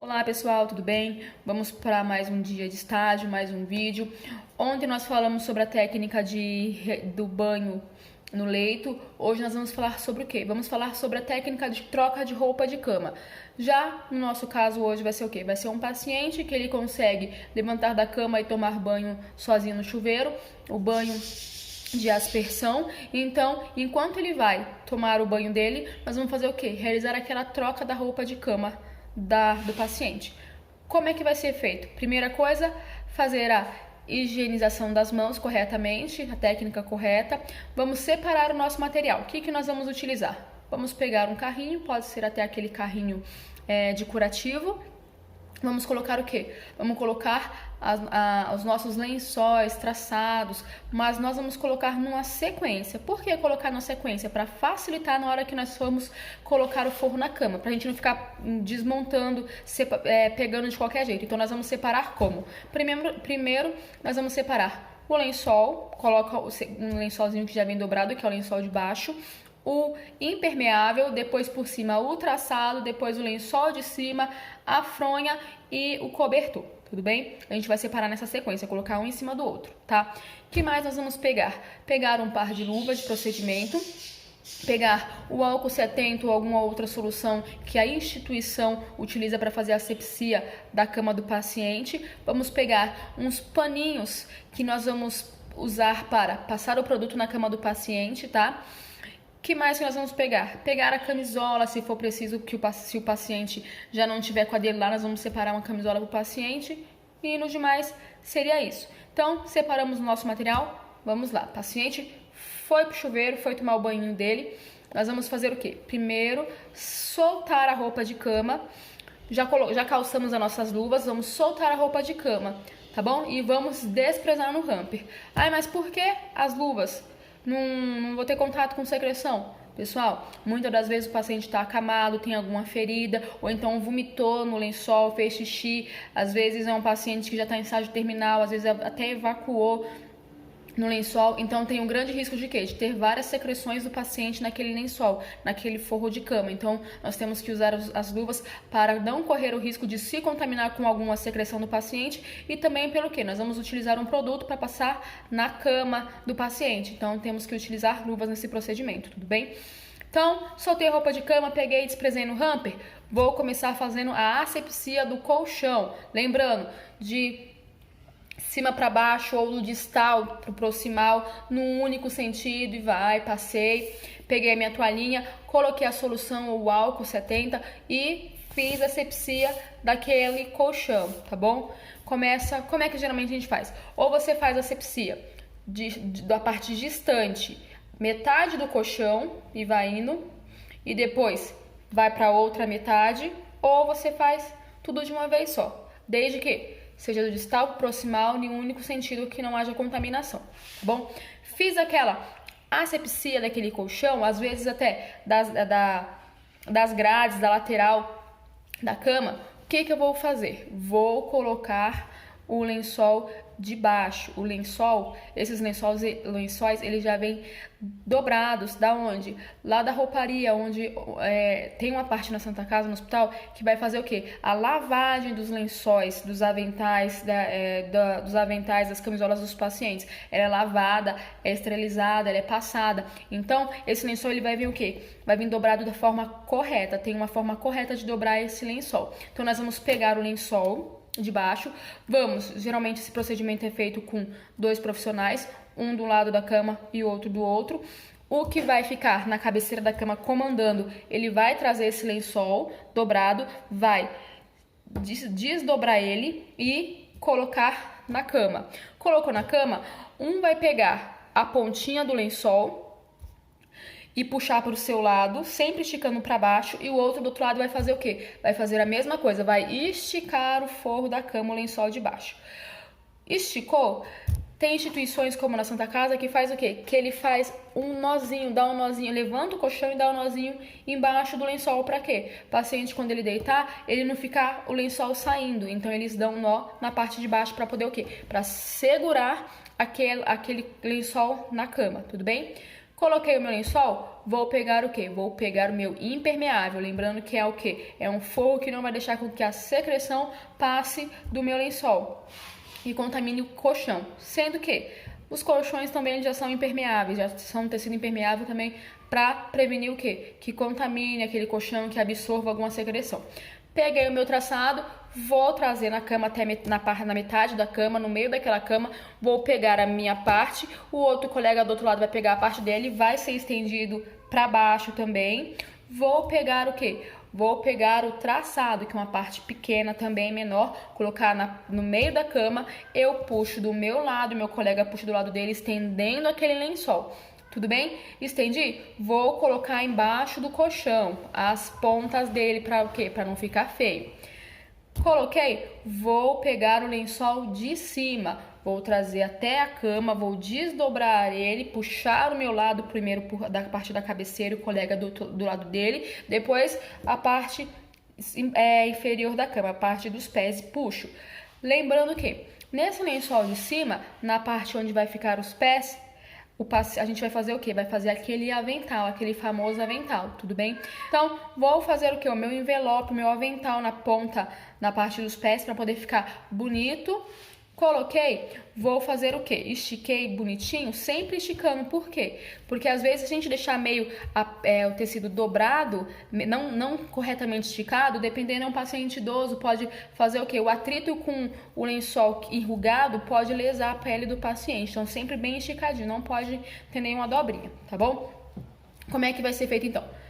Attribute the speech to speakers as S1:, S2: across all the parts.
S1: Olá pessoal, tudo bem? Vamos para mais um dia de estágio, mais um vídeo. Ontem nós falamos sobre a técnica do banho no leito. Hoje nós vamos falar sobre o quê? Vamos falar sobre a técnica de troca de roupa de cama. Já no nosso caso hoje vai ser o quê? Vai ser um paciente que ele consegue levantar da cama e tomar banho sozinho no chuveiro, o banho de aspersão. Então, enquanto ele vai tomar o banho dele, nós vamos fazer o quê? Realizar aquela troca da roupa de cama do paciente. Como é que vai ser feito? Primeira coisa, fazer a higienização das mãos corretamente, a técnica correta. Vamos separar o nosso material. O que nós vamos utilizar? Vamos pegar um carrinho, pode ser até aquele carrinho de curativo. Vamos colocar o quê? Vamos colocar os nossos lençóis traçados, mas nós vamos colocar numa sequência. Por que colocar numa sequência? Para facilitar na hora que nós formos colocar o forro na cama, para a gente não ficar desmontando, pegando de qualquer jeito. Então nós vamos separar como? Primeiro nós vamos separar o lençol, coloca um lençolzinho que já vem dobrado, que é o lençol de baixo, o impermeável, depois por cima o traçado, depois o lençol de cima, a fronha e o cobertor, tudo bem? A gente vai separar nessa sequência, colocar um em cima do outro, tá? O que mais nós vamos pegar? Pegar um par de luvas de procedimento, pegar o álcool 70 ou alguma outra solução que a instituição utiliza para fazer a asepsia da cama do paciente. Vamos pegar uns paninhos que nós vamos usar para passar o produto na cama do paciente, tá? Que mais que nós vamos pegar? Pegar a camisola, se for preciso, se o paciente já não tiver com a dele lá, nós vamos separar uma camisola para o paciente. E no demais, seria isso. Então, separamos o nosso material. Vamos lá. Paciente foi pro chuveiro, foi tomar o banho dele. Nós vamos fazer o quê? Primeiro, soltar a roupa de cama. Já calçamos as nossas luvas, vamos soltar a roupa de cama, tá bom? E vamos desprezar no hamper. Ai, mas por que as luvas? Não vou ter contato com secreção. Pessoal, muitas das vezes o paciente está acamado, tem alguma ferida, ou então vomitou no lençol, fez xixi. Às vezes é um paciente que já está em estágio terminal, às vezes até evacuou no lençol, então tem um grande risco de quê? De ter várias secreções do paciente naquele lençol, naquele forro de cama. Então nós temos que usar as luvas para não correr o risco de se contaminar com alguma secreção do paciente, e também pelo que? Nós vamos utilizar um produto para passar na cama do paciente, então temos que utilizar luvas nesse procedimento, tudo bem? Então, soltei a roupa de cama, peguei e desprezei no hamper, vou começar fazendo a asepsia do colchão, lembrando de cima para baixo ou do distal para o proximal, num único sentido, e passei, peguei a minha toalhinha, coloquei a solução ou o álcool 70 e fiz a asepsia daquele colchão, tá bom? Como é que geralmente a gente faz? Ou você faz a asepsia da parte distante, metade do colchão e vai indo, e depois vai para outra metade, ou você faz tudo de uma vez só, desde que seja do distal pro proximal, em um único sentido, que não haja contaminação, tá bom? Fiz aquela asepsia daquele colchão, às vezes até das grades, da lateral da cama. O que eu vou fazer? Vou colocar o lençol de baixo. O lençol, esses lençóis, eles já vêm dobrados. Da onde? Lá da rouparia, onde tem uma parte na Santa Casa, no hospital, que vai fazer o quê? A lavagem dos lençóis, dos aventais, dos aventais, das camisolas dos pacientes. Ela é lavada, é esterilizada, ela é passada. Então, esse lençol, ele vai vir o quê? Vai vir dobrado da forma correta. Tem uma forma correta de dobrar esse lençol. Então, nós vamos pegar o lençol de baixo, geralmente esse procedimento é feito com 2 profissionais, um do lado da cama e outro do outro. O que vai ficar na cabeceira da cama comandando, ele vai trazer esse lençol dobrado, vai desdobrar ele e colocar na cama. Colocou na cama, um vai pegar a pontinha do lençol e puxar para o seu lado, sempre esticando para baixo, e o outro do outro lado vai fazer o quê? Vai fazer a mesma coisa, vai esticar o forro da cama, o lençol de baixo. Esticou? Tem instituições como na Santa Casa que faz o quê? Que ele faz um nozinho, dá um nozinho, levanta o colchão e dá um nozinho embaixo do lençol. Para quê? O paciente, quando ele deitar, ele não ficar o lençol saindo. Então eles dão um nó na parte de baixo para poder o quê? Para segurar aquele lençol na cama, tudo bem? Coloquei o meu lençol, vou pegar o quê? Vou pegar o meu impermeável, lembrando que é o quê? É um forro que não vai deixar com que a secreção passe do meu lençol e contamine o colchão, sendo que os colchões também já são impermeáveis, já são tecido impermeável também para prevenir o quê? Que contamine aquele colchão, que absorva alguma secreção. Peguei o meu traçado, vou trazer na cama até na metade da cama, no meio daquela cama, vou pegar a minha parte, o outro colega do outro lado vai pegar a parte dele, vai ser estendido para baixo também. Vou pegar o quê? Vou pegar o traçado, que é uma parte pequena também, menor, colocar no meio da cama, eu puxo do meu lado, meu colega puxa do lado dele, estendendo aquele lençol. Tudo bem? Estendi? Vou colocar embaixo do colchão, as pontas dele, para o quê? Para não ficar feio. Coloquei? Vou pegar o lençol de cima, vou trazer até a cama, vou desdobrar ele, puxar o meu lado primeiro da parte da cabeceira, o colega do lado dele, depois a parte inferior da cama, a parte dos pés, puxo. Lembrando que nesse lençol de cima, na parte onde vai ficar os pés, a gente vai fazer o quê? Vai fazer aquele avental, aquele famoso avental, tudo bem? Então, vou fazer o quê? O meu envelope, o meu avental na ponta, na parte dos pés, para poder ficar bonito. Coloquei, vou fazer o quê? Estiquei bonitinho, sempre esticando. Por quê? Porque às vezes a gente deixar meio o tecido dobrado, não corretamente esticado, dependendo de um paciente idoso, pode fazer o quê? O atrito com o lençol enrugado pode lesar a pele do paciente. Então, sempre bem esticadinho, não pode ter nenhuma dobrinha, tá bom? Como é que vai ser feito então?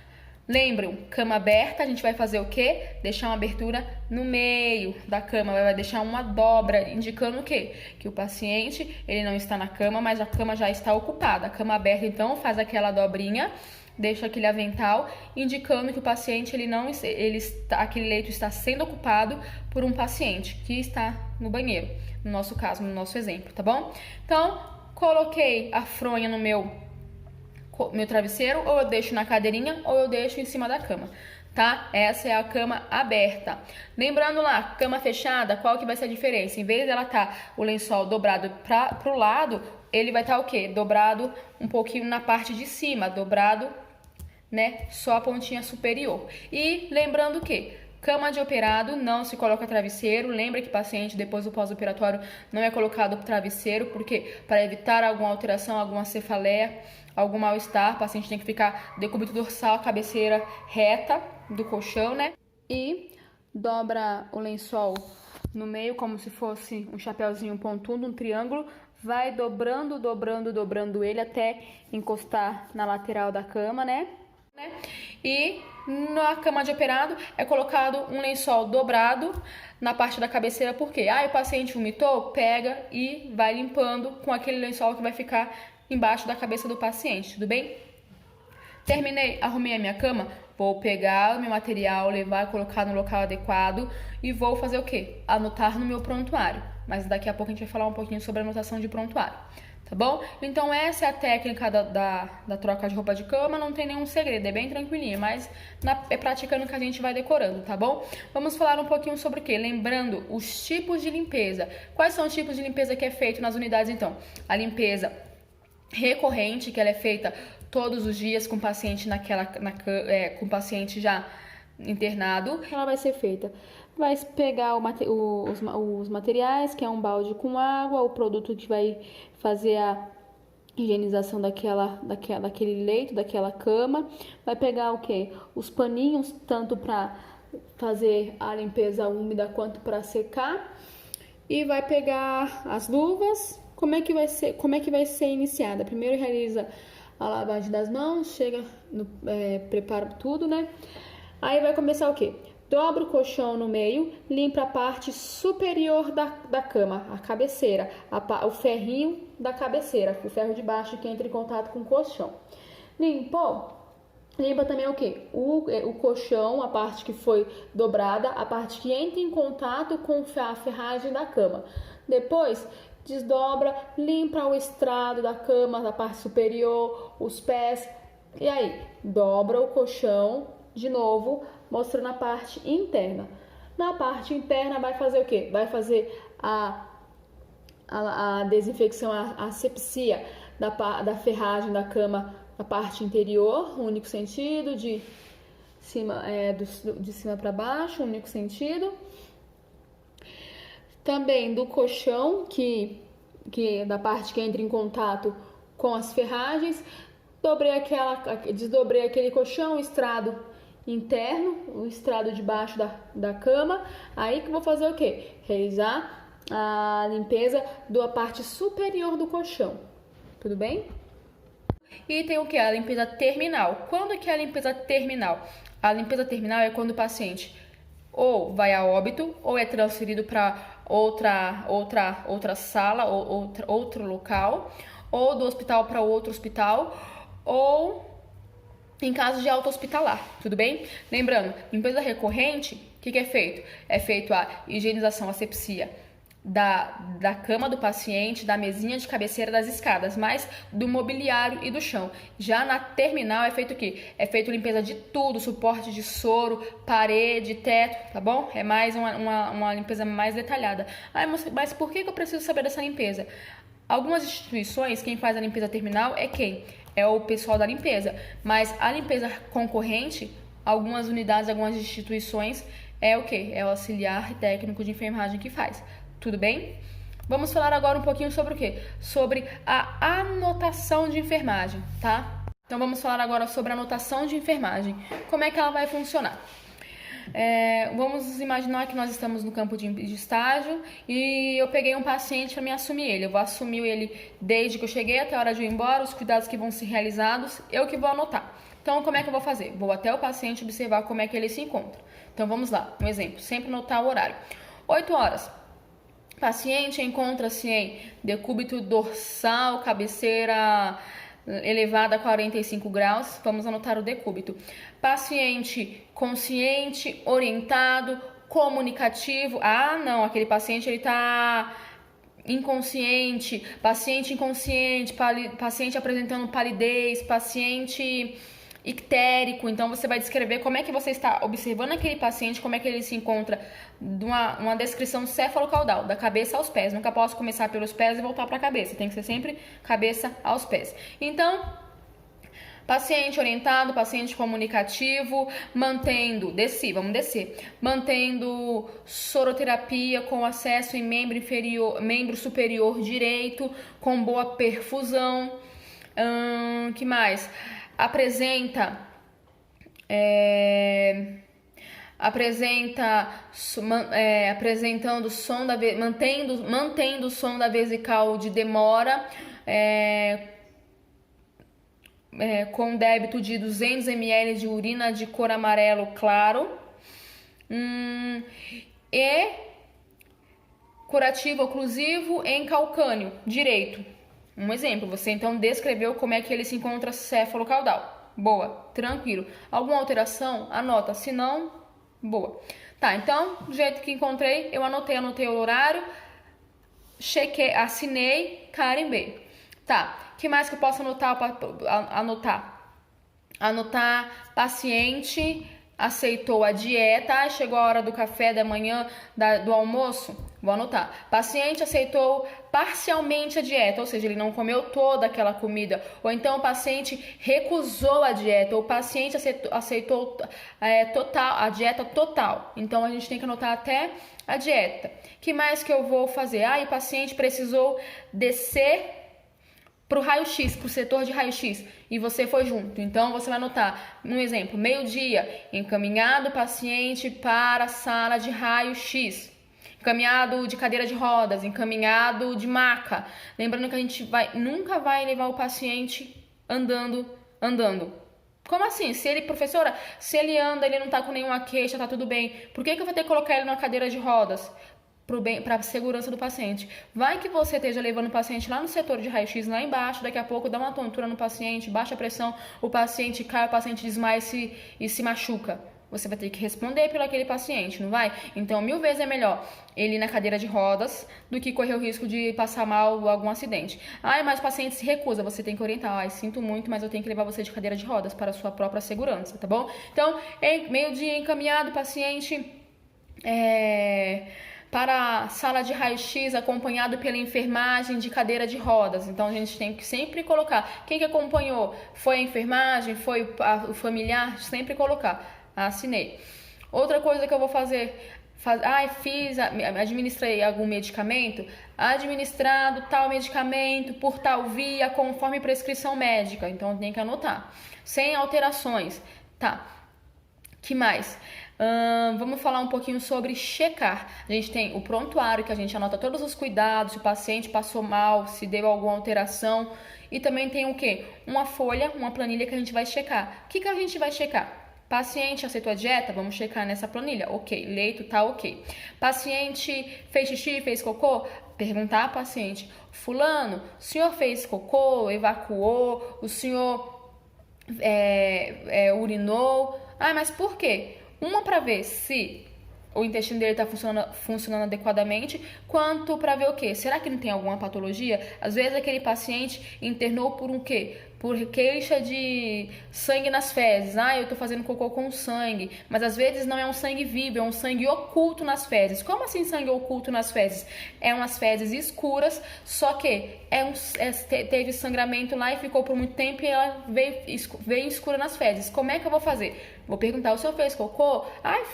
S1: Lembram, cama aberta, a gente vai fazer o quê? Deixar uma abertura no meio da cama, vai deixar uma dobra, indicando o quê? Que o paciente, ele não está na cama, mas a cama já está ocupada. A cama aberta, então, faz aquela dobrinha, deixa aquele avental, indicando que o paciente, aquele leito está sendo ocupado por um paciente que está no banheiro, no nosso caso, no nosso exemplo, tá bom? Então, coloquei a fronha no meu travesseiro, ou eu deixo na cadeirinha, ou eu deixo em cima da cama, tá? Essa é a cama aberta. Lembrando lá, cama fechada, qual que vai ser a diferença? Em vez dela tá o lençol dobrado pro lado, ele vai estar o quê? Dobrado um pouquinho na parte de cima, dobrado, né? Só a pontinha superior. E lembrando que cama de operado, não se coloca travesseiro. Lembra que paciente, depois do pós-operatório, não é colocado travesseiro, porque para evitar alguma alteração, alguma cefaleia, algum mal-estar, o paciente tem que ficar decúbito dorsal, cabeceira reta do colchão, né? E dobra o lençol no meio, como se fosse um chapéuzinho pontudo, um triângulo. Vai dobrando, dobrando, dobrando ele até encostar na lateral da cama, né? E na cama de operado é colocado um lençol dobrado na parte da cabeceira, porque o paciente vomitou, pega e vai limpando com aquele lençol que vai ficar embaixo da cabeça do paciente, tudo bem? Terminei, arrumei a minha cama, vou pegar o meu material, levar, colocar no local adequado e vou fazer o quê? Anotar no meu prontuário. Mas daqui a pouco a gente vai falar um pouquinho sobre a anotação de prontuário, tá bom? Então essa é a técnica da troca de roupa de cama, não tem nenhum segredo, é bem tranquilinho, mas é praticando que a gente vai decorando, tá bom? Vamos falar um pouquinho sobre o quê? Lembrando os tipos de limpeza. Quais são os tipos de limpeza que é feito nas unidades então? A recorrente, que ela é feita todos os dias com o paciente com o paciente já internado. Ela vai ser feita. Vai pegar os materiais, que é um balde com água, o produto que vai fazer a higienização daquele leito, daquela cama. Vai pegar o quê? Os paninhos, tanto para fazer a limpeza úmida quanto para secar. E vai pegar as luvas. Como é que vai ser iniciada? Primeiro realiza a lavagem das mãos, prepara tudo, né? Aí vai começar o quê? Dobra o colchão no meio, limpa a parte superior da cama, a cabeceira, o ferrinho da cabeceira, o ferro de baixo que entra em contato com o colchão. Limpou? Limpa também o quê? O colchão, a parte que foi dobrada, a parte que entra em contato com a ferragem da cama. Depois, desdobra, limpa o estrado da cama, da parte superior, os pés. E aí, dobra o colchão de novo, mostrando a parte interna. Na parte interna vai fazer o quê? Vai fazer a desinfecção, a asepsia da ferragem da cama, a parte interior, único sentido, de cima, de cima para baixo, único sentido. Também do colchão, que da parte que entra em contato com as ferragens. Desdobrei aquele colchão, o estrado interno, o estrado de baixo da cama. Aí que eu vou fazer o quê? Realizar a limpeza da parte superior do colchão. Tudo bem? E tem o que? A limpeza terminal. Quando que é a limpeza terminal? A limpeza terminal é quando o paciente ou vai a óbito ou é transferido para outra sala ou outro local, ou do hospital para outro hospital, ou em caso de alta hospitalar, tudo bem? Lembrando, limpeza recorrente, o que é feito? É feito a higienização, asepsia da cama do paciente, da mesinha de cabeceira, das escadas, mas do mobiliário e do chão. Já na terminal é feito o quê? É feito limpeza de tudo, suporte de soro, parede, teto, tá bom? É mais uma limpeza mais detalhada. Mas por que eu preciso saber dessa limpeza? Algumas instituições, quem faz a limpeza terminal é quem? É o pessoal da limpeza. Mas a limpeza concorrente, algumas unidades, algumas instituições, é o quê? É o auxiliar técnico de enfermagem que faz. Tudo bem? Vamos falar agora um pouquinho sobre o quê? Sobre a anotação de enfermagem, tá? Então vamos falar agora sobre a anotação de enfermagem. Como é que ela vai funcionar? Vamos imaginar que nós estamos no campo de estágio e eu peguei um paciente para me assumir ele. Eu vou assumir ele desde que eu cheguei até a hora de eu ir embora, os cuidados que vão ser realizados, eu que vou anotar. Então, como é que eu vou fazer? Vou até o paciente observar como é que ele se encontra. Então, vamos lá. Um exemplo, sempre anotar o horário. 8 horas. Paciente encontra-se em decúbito dorsal, cabeceira elevada a 45 graus. Vamos anotar o decúbito. Paciente consciente, orientado, comunicativo. Ah, não, aquele paciente ele está inconsciente, paciente inconsciente, paciente apresentando palidez, paciente ictérico. Então você vai descrever como é que você está observando aquele paciente, como é que ele se encontra, uma descrição cefalocaudal, da cabeça aos pés. Nunca posso começar pelos pés e voltar para a cabeça, tem que ser sempre cabeça aos pés. Então, paciente orientado, paciente comunicativo, mantendo soroterapia com acesso em membro superior direito, com boa perfusão. Que mais? Mantendo o som da vesical de demora, com débito de 200 ml de urina de cor amarelo claro, e curativo oclusivo em calcânio direito. Um exemplo, você então descreveu como é que ele se encontra cefalocaudal. Boa, tranquilo. Alguma alteração? Anota, se não, boa. Tá, então, do jeito que encontrei, eu anotei o horário, chequei, assinei, carimbei. Tá, o que mais que eu posso anotar paciente aceitou a dieta, chegou a hora do café da manhã, do almoço, vou anotar. Paciente aceitou parcialmente a dieta, ou seja, ele não comeu toda aquela comida. Ou então o paciente recusou a dieta, ou o paciente aceitou a dieta total. Então a gente tem que anotar até a dieta. Que mais que eu vou fazer? O paciente precisou descer para o raio-x, para o setor de raio-x, e você foi junto. Então, você vai anotar, um exemplo, meio-dia, encaminhado o paciente para a sala de raio-x, encaminhado de cadeira de rodas, encaminhado de maca. Lembrando que a gente nunca vai levar o paciente andando. Como assim? Professora, se ele anda, ele não tá com nenhuma queixa, tá tudo bem. Por que eu vou ter que colocar ele numa cadeira de rodas? Para a segurança do paciente. Vai que você esteja levando o paciente lá no setor de raio-x, lá embaixo, daqui a pouco dá uma tontura no paciente, baixa a pressão, o paciente cai, o paciente desmaia e se machuca. Você vai ter que responder pelo aquele paciente, não vai? Então, 1000 vezes é melhor ele ir na cadeira de rodas do que correr o risco de passar mal ou algum acidente. Mas o paciente se recusa, você tem que orientar. Sinto muito, mas eu tenho que levar você de cadeira de rodas para a sua própria segurança, tá bom? Então, meio-dia encaminhado, paciente para a sala de raio-x acompanhado pela enfermagem de cadeira de rodas. Então a gente tem que sempre colocar quem que acompanhou, foi a enfermagem, foi o familiar, sempre colocar. Assinei. Outra coisa que eu vou fazer, administrei algum medicamento, administrado tal medicamento por tal via conforme prescrição médica. Então tem que anotar, sem alterações, tá? Que mais? Vamos falar um pouquinho sobre checar. A gente tem o prontuário, que a gente anota todos os cuidados, se o paciente passou mal, se deu alguma alteração. E também tem o quê? Uma folha, uma planilha que a gente vai checar. O que a gente vai checar? Paciente aceitou a dieta? Vamos checar nessa planilha. Ok. Leito tá ok. Paciente fez xixi, fez cocô? Perguntar ao paciente. Fulano, o senhor fez cocô, evacuou, o senhor urinou? Ah, mas por quê? Uma para ver se o intestino dele está funcionando adequadamente, quanto para ver o quê? Será que não tem alguma patologia? Às vezes aquele paciente internou por um quê? Por queixa de sangue nas fezes. Eu tô fazendo cocô com sangue. Mas às vezes não é um sangue vivo, é um sangue oculto nas fezes. Como assim sangue oculto nas fezes? É umas fezes escuras, só que teve sangramento lá e ficou por muito tempo e ela veio escura nas fezes. Como é que eu vou fazer? Vou perguntar, o senhor fez cocô?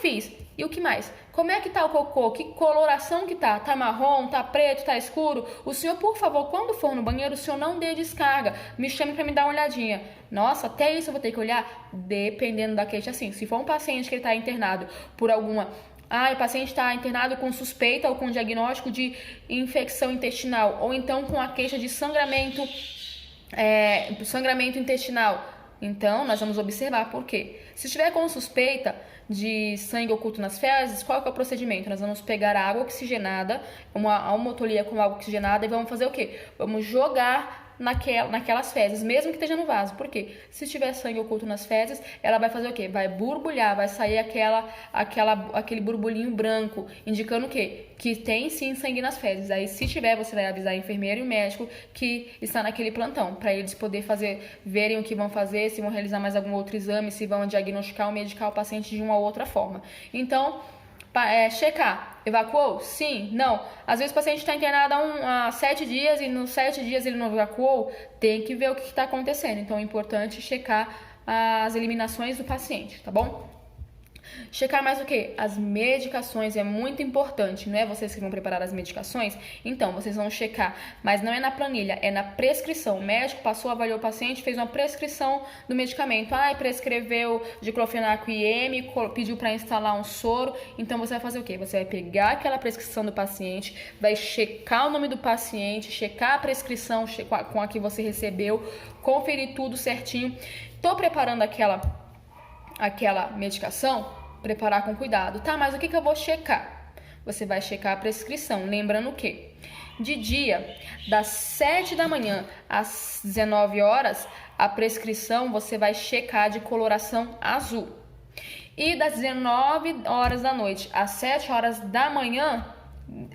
S1: Fiz. E o que mais? Como é que tá o cocô? Que coloração que tá? Tá marrom? Tá preto? Tá escuro? O senhor, por favor, quando for no banheiro, o senhor não dê descarga. Me chame para me dar uma olhadinha. Nossa, até isso eu vou ter que olhar? Dependendo da queixa, assim. Se for um paciente que ele tá internado por alguma... o paciente está internado com suspeita ou com diagnóstico de infecção intestinal. Ou então com a queixa de sangramento intestinal. Então, nós vamos observar por quê. Se estiver com suspeita de sangue oculto nas fezes, qual que é o procedimento? Nós vamos pegar água oxigenada, uma homotolia com água oxigenada e vamos fazer o quê? Vamos jogar naquelas fezes, mesmo que esteja no vaso. Por quê? Se tiver sangue oculto nas fezes, ela vai fazer o quê? Vai borbulhar, vai sair aquele borbulhinho branco, indicando o quê? Que tem sim sangue nas fezes. Aí, se tiver, você vai avisar a enfermeira e o médico que está naquele plantão, para eles poderem verem o que vão fazer, se vão realizar mais algum outro exame, se vão diagnosticar ou medicar o paciente de uma outra forma. Então, checar. Evacuou? Sim? Não? Às vezes o paciente está internado há 7 dias e nos 7 dias ele não evacuou. Tem que ver o que está acontecendo. Então é importante checar as eliminações do paciente, tá bom? Checar mais o que? As medicações é muito importante, não é vocês que vão preparar as medicações? Então, vocês vão checar, mas não é na planilha, é na prescrição. O médico passou, avaliou o paciente, fez uma prescrição do medicamento. Prescreveu diclofenaco IM, pediu para instalar um soro. Então, você vai fazer o quê? Você vai pegar aquela prescrição do paciente, vai checar o nome do paciente, checar a prescrição com a que você recebeu, conferir tudo certinho. Tô preparando aquela medicação, preparar com cuidado. Tá, mas o que eu vou checar? Você vai checar a prescrição, lembrando o quê? De dia, das 7 da manhã às 19 horas, a prescrição você vai checar de coloração azul. E das 19 horas da noite às 7 horas da manhã,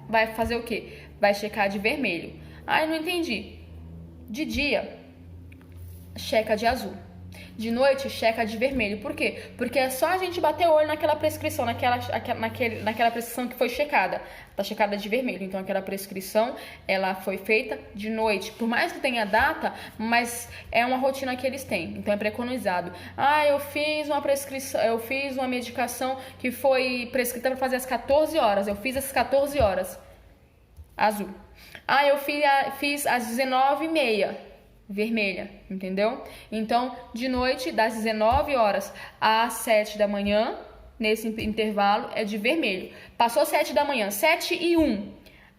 S1: vai fazer o quê? Vai checar de vermelho. Eu não entendi. De dia, checa de azul. De noite, checa de vermelho. Por quê? Porque é só a gente bater o olho naquela prescrição, naquela prescrição que foi checada. Tá checada de vermelho. Então, aquela prescrição, ela foi feita de noite. Por mais que tenha data, mas é uma rotina que eles têm. Então, é preconizado. Eu fiz uma prescrição, eu fiz uma medicação que foi prescrita para fazer às 14 horas. Eu fiz às 14 horas. Azul. Eu fiz às 19h30. Vermelha, entendeu? Então, de noite, das 19 horas às 7 da manhã, nesse intervalo, é de vermelho. Passou 7 da manhã, 7h01,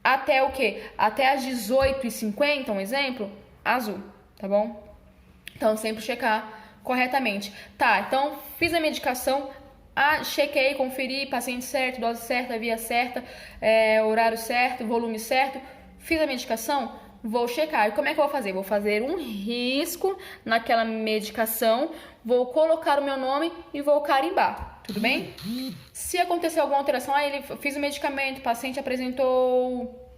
S1: até o quê? Até às 18h50, um exemplo, azul, tá bom? Então, sempre checar corretamente. Tá, então, fiz a medicação, chequei, conferi, paciente certo, dose certa, via certa, horário certo, volume certo, fiz a medicação. Vou checar. E como é que eu vou fazer? Vou fazer um risco naquela medicação, vou colocar o meu nome e vou carimbar. Tudo bem? Se acontecer alguma alteração, fiz o medicamento, o paciente apresentou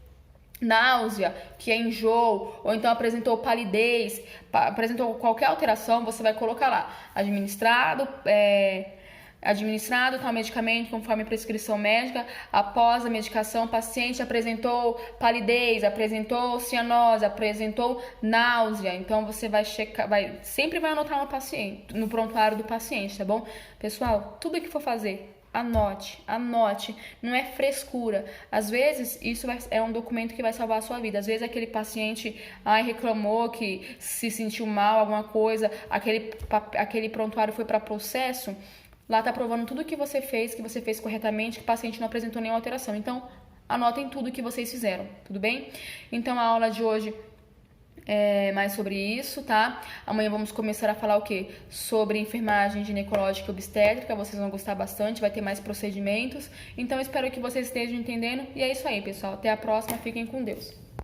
S1: náusea, que é enjoo, ou então apresentou palidez, apresentou qualquer alteração, você vai colocar lá, administrado, administrado tal medicamento conforme prescrição médica. Após a medicação, o paciente apresentou palidez, apresentou cianose, apresentou náusea. Então você vai checar, sempre vai anotar no paciente, no prontuário do paciente, tá bom? Pessoal, tudo que for fazer, anote, não é frescura. Às vezes, isso é um documento que vai salvar a sua vida. Às vezes, aquele paciente reclamou que se sentiu mal, alguma coisa, aquele prontuário foi para processo, lá tá provando tudo que você fez corretamente, que o paciente não apresentou nenhuma alteração. Então, anotem tudo que vocês fizeram, tudo bem? Então, a aula de hoje mais sobre isso, tá? Amanhã vamos começar a falar o quê? Sobre enfermagem ginecológica e obstétrica, vocês vão gostar bastante, vai ter mais procedimentos. Então, espero que vocês estejam entendendo. E é isso aí, pessoal. Até a próxima, fiquem com Deus.